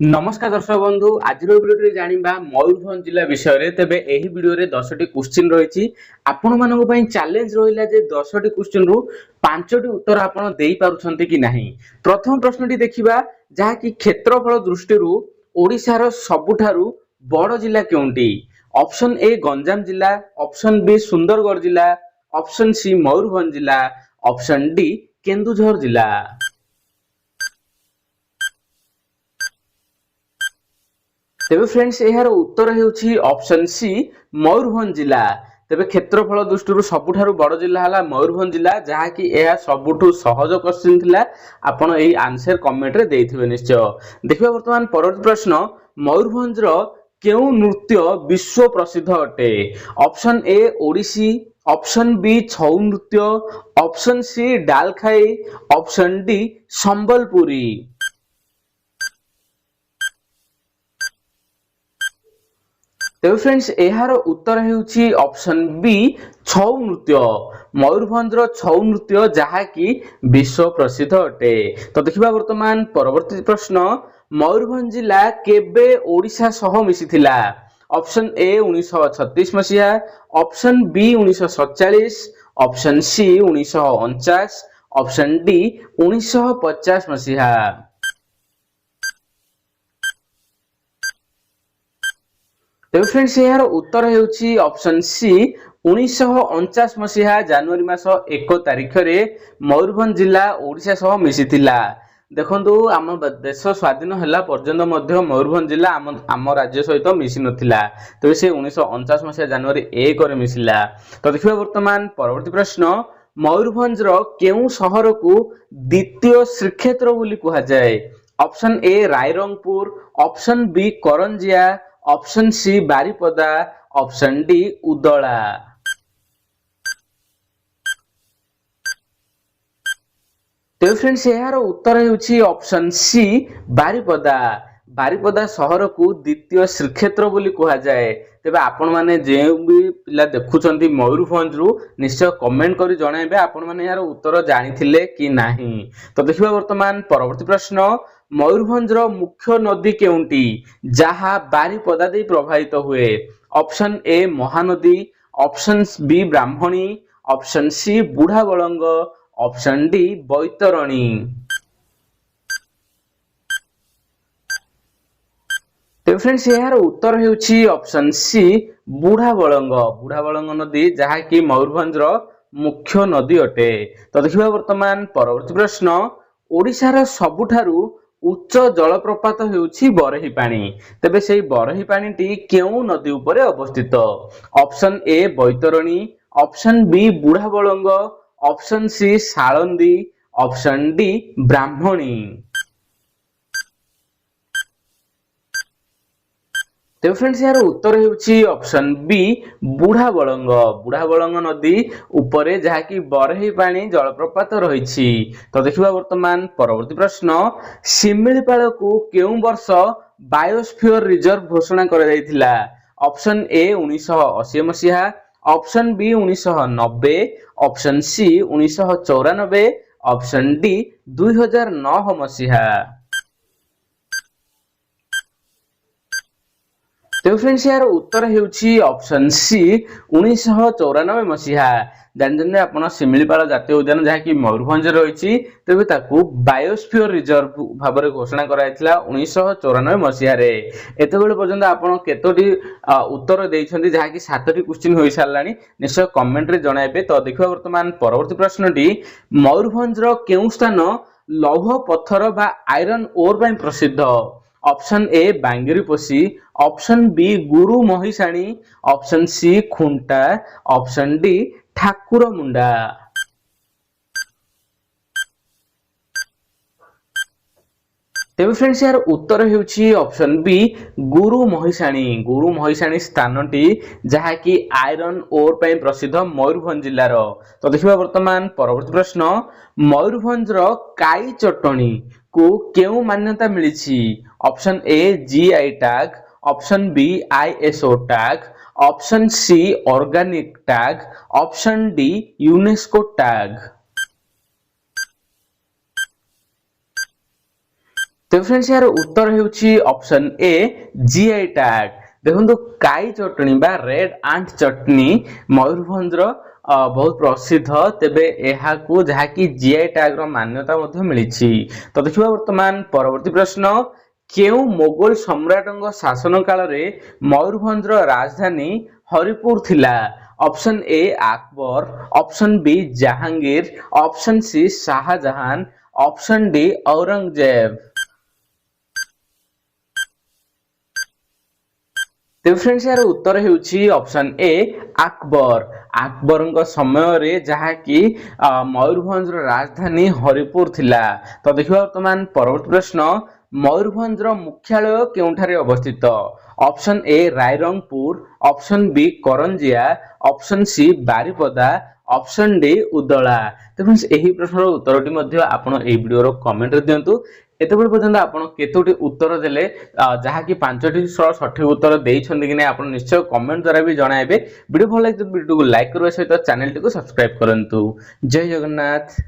नमस्कार दर्शक बंधु आज भिडियो जानिबा मयूरभंज जिला विषय रे तेबे एही वीडियो रे 10टी क्वेश्चन रहिछि आपण मानको पई चैलेंज रहिला जे 10टी क्वेश्चन रु 5टी उत्तर आपण देई पारुछन्ते कि नाही। प्रथम प्रश्नटी देखिबा जहा कि क्षेत्रफल दृष्टि रु ओडिसा रो सबुठारु बड़ जिला केउंटी। ऑप्शन ए गंजाम जिला, ऑप्शन बी सुंदरगढ़ जिला, ऑप्शन सी मयूरभंज जिला, ऑप्शन डी केन्दुझर जिला। तेबे फ्रेंड्स यार उत्तर हेउछि ऑप्शन सी मयूरभंज जिला। तेबे क्षेत्रफल दृष्टि सबुठारु बड़ जिला हला मयूरभंज जिला जहा कि यह सबुठु सहज क्वेश्चन थिला। आपण एही आंसर कमेंट रे देइथिबे निश्चय। देखिबा वर्तमान परवर्ती प्रश्न मयूरभंज रो केउ नृत्य विश्व प्रसिद्ध अटे। Option A Odissi, option B Chhau नृत्य, option C Dalkhai, option D Sambalpuri. तेबे फ्रेंड्स एहार उत्तर हेउछि ऑप्शन बी छौ नृत्य। मयूरभंज रो छौ नृत्य जहा कि विश्व प्रसिद्ध अटे। तो देखिबा वर्तमान परवर्ती प्रश्न मयूरभंज जिला केबे ओडिसा सह मिसिथिला। ऑप्शन ए 1936 मसिहा, option B 1947, option C 1949, option D 1950 मसिहा। तेबे फ्रेंड्स यार उत्तर हेउछि ऑप्शन सी 1949 मसिहा जनवरी मास 1 तारिख रे मयूरभंज जिला ओडिसा सह मिसिथिला। देखंतु आम देश स्वाधीन हला पर्यंत मध्य मयूरभंज जिला आम राज्य सहित मिसि नथिला। तबे से 1949 मसिहा जनवरी 1 रे मिसिला। तो देखिबा वर्तमान परवर्ती प्रश्न मयूरभंज रो केउ शहर को द्वितीय श्रीक्षेत्र बोली कहा जाय। Option A Rairangpur, option B Karanjia, option C Baripada, option D Udala. तो फ्रेंड्स यार उत्तर हेउछि ऑप्शन सी बारिपदा। बारिपदा शहर को द्वितीय श्रीक्षेत्र बोली कहा जाए। तेबे आपण माने जे भी पिला देखुचंती मयूरभंज रु निश्चय कमेंट करी जणाइबे आपण माने यार उत्तर जानिथिले कि नाही। तो देखिबा वर्तमान परवर्ती प्रश्न मयूरभंज रो मुख्य नदी केउंटी जहा बारिपदा दे प्रवाहित हुए। Option A Mahanadi, option B Brahmani, option C Budha Balang, option D Baitarani. तो फ्रेंड्स यार उत्तर हेउछि ऑप्शन सी बुढ़ा बलंग। बुढ़ा बलंग नदी जहा कि मयूरभंज रो मुख्य नदी अटे। तो देखिबा वर्तमान परवर्ती प्रश्न ओडिसा रो सबुठारु उच्च जलप्रपात हेउछि बरहीपाणी। तेबे सेही बरहीपाणीटी केउ नदी उपरे अवस्थित। Option A Baitarani, option B Budha Balang, option C Salandi, option D Brahmani. तो फ्रेंड्स यार उत्तर हेउछि ऑप्शन बी बुढ़ा बलंग। बुढ़ा बलंग नदी उपरे जहा कि बरहीपाणी जलप्रपात रहिछि। तो देखिबा वर्तमान परवर्ती प्रश्न शिमिलीपाल को केउ वर्ष बायोस्फीयर रिजर्व घोषणा करा जायतिला। ऑप्शन ए 1980 मसिहा, option B 1990, option C 1994, option D 2009 मसिहा। तो फ्रेंड्स यार उत्तर हेउछि ऑप्शन सी 1994 मसिहा। जानजने आपण शिमिलीपाल जातीय उद्यान जहा कि मयूरभंज रहिछि तेबे ताकू बायोस्फीयर रिजर्व भाबरे घोषणा कराइथिला 1994 मसिहा रे। एतेबेले पर्यंत आपण केतोटी उत्तर देइछन्ती जहा कि 7टी क्वेश्चन होई सारलानी। निश्चय कमेंट रे जणाइबे। तो देखिबा वर्तमान परवर्ती प्रश्नटी मयूरभंज रो केउ स्थान लौह पत्थर बा आयरन ओर पई प्रसिद्ध। Option A बांगीरीपोशी, option B Guru महिषाणी, option C खुंटा, option D Thakur मुंडा। तेबे फ्रेंड्स यार उत्तर हेउछि ऑप्शन बी गुरु महिषाणी। गुरु महिषाणी स्थानटी जहा कि आयरन ओर पई प्रसिद्ध मयूरभंज जिल्लार। तो देखिबा वर्तमान परवर्ती प्रश्न मयूरभंज रो काई चटणी को केउ मान्यता मिलिछि। Option A GI tag, option B ISO tag, option C organic tag, option D UNESCO tag. तो फ्रेंड्स यार उत्तर हेउची ऑप्शन ए जीआई टैग। देखो काई चटनी बा रेड आंट चटनी मयूरभंज बहुत प्रसिद्ध तेबे एहाकू जहाँकि जीआई टैग रो मान्यता मध्ये मिलिछि। तो देखिबा वर्तमान परवर्ती प्रश्न केउ मोगल सम्राटଙ୍କ शासन काल रे मयूरभंज रो राजधानी हरिपुर थिला। Option A Akbar, option B Jahangir, option C Shahjahan, option D Aurangzeb. तो फ्रेंड्स यार उत्तर हेउची ऑप्शन ए अकबर। अकबर समय रे जहा कि मयूरभंज राजधानी हरिपुर थिला। तो देखिबा वर्तमान परवर्ती प्रश्न मयूरभंज मुख्यालय केउठारे अवस्थित। Option A Rairangpur, option B Karanjia, option C Baripada, option D Udala. तो फ्रेंड्स एही प्रश्नर उत्तरटी मध्ये आपण एही वीडियो रो कमेंट रे दियंतु। एतबेल पर्यंत आपण केतोटी उत्तर देले जहा कि 5टी सठिक उत्तर देइछन्ति कि नै आपण निश्चय कमेंट द्वारा भी जणाइबे। वीडियो भल लागे तो वीडियो को लाइक करबा सहित चैनल टी को सब्सक्राइब करंतु। जय जगन्नाथ।